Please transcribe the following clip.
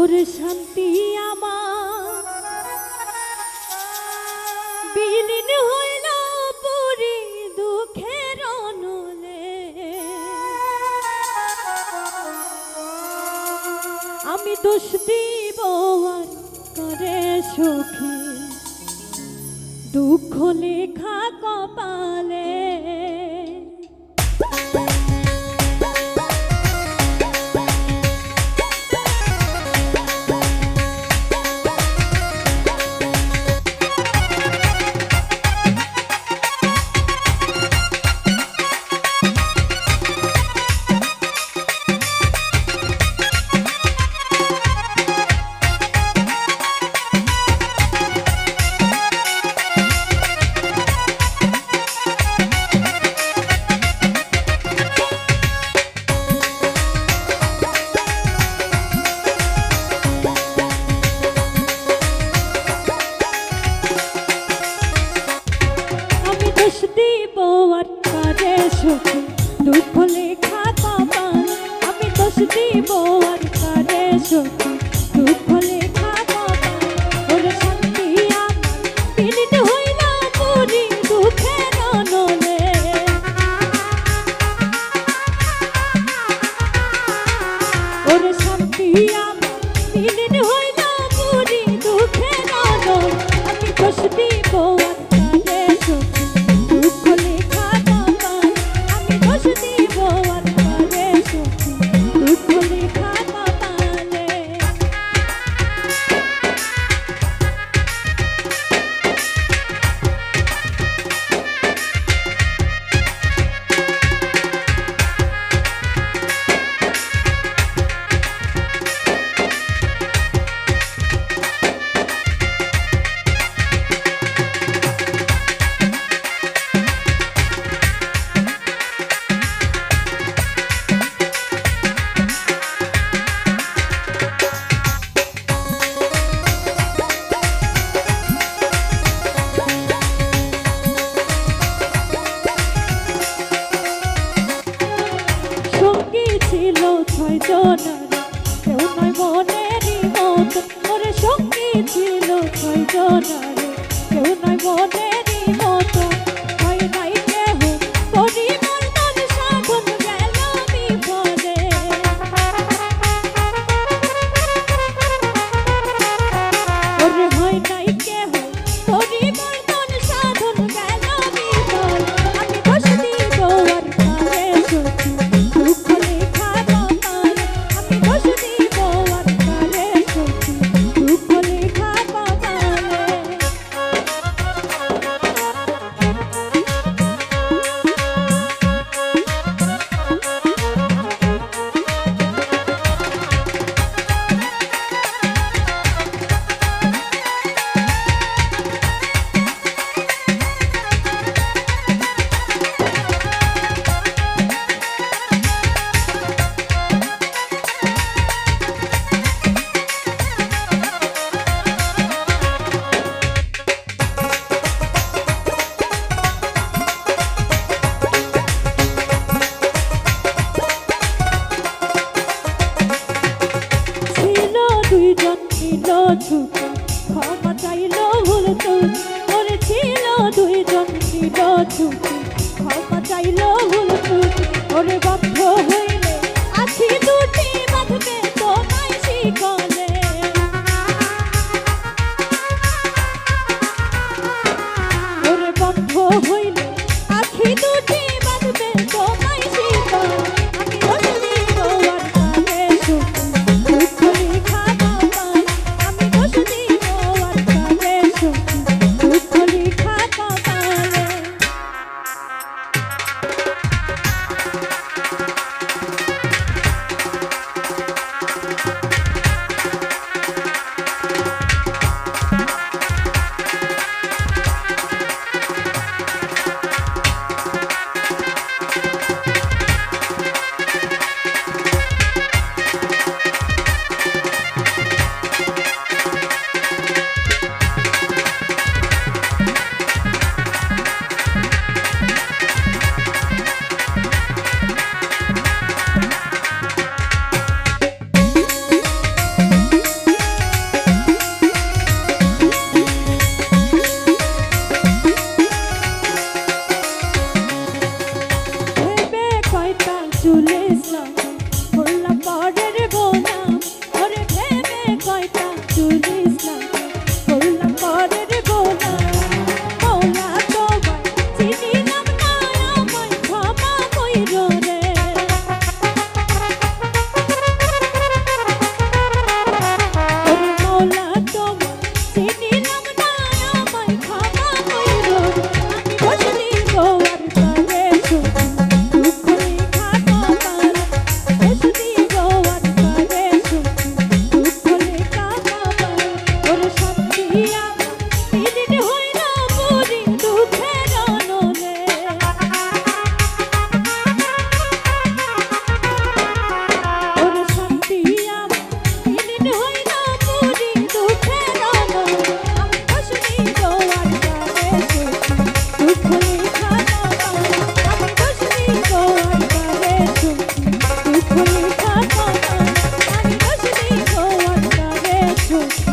ওরে শান্তি আমার বিলীন হইল পুরি দুঃখের অনলে। আমি দোষ দিব আর করে সখী দুঃখ লেখা কপালে। দুঃখ লেখা কপাল আমি দোষ দিব আর কারে সখী দুঃখ লেখা কপাল। ওরে শান্তি আমার বিলীন হইল পুরি দুঃখের অনলে। ওরে শান্তি আমার বিলীন হইল পুরি দুঃখের অনলে। আমি দোষ দিব আর কারে সখী দুঃখ লেখা কপাল আমি দোষ দিব আর কারে সখী দুঃখ লেখা কপালে। ছিল ছয় জনারে কেউ নয় মনেরই মতো। ওরে সঙ্গী ছিল ছয় জনারে কেউ নয় মনেরই মতো। হয় নাই কেহ পরিবর্তন সাধন গেল বিপদে। ওরে হয় নাই কেহ পরিবর্তন সাধন গেল বিপদ। আমি দোষ দিব আর কারে সখী দুঃখ লেখা কপাল আমি দোষ দিব আর কারে সখী দুঃখ লেখা কপালে। দুইজন ছিল ছুটি ক্ষমা চাইল ভুল তুই। ওরে ছিল দুইজন ছিল ছুটি ক্ষমা চাইল ভুল তুই। ওরে বন্ধ হইলে আছি দুটি বাঁধবে তোমায় শিকলে। ওরে বন্ধ হইলে আছি দুটি বাঁধবে তোমায় শিকলে। আমি দোষ দিব আর কারে সখী দুঃখ লেখা কপাল আমি দোষ দিব আর কারে সখী দুঃখ লেখা কপালে। দুঃখ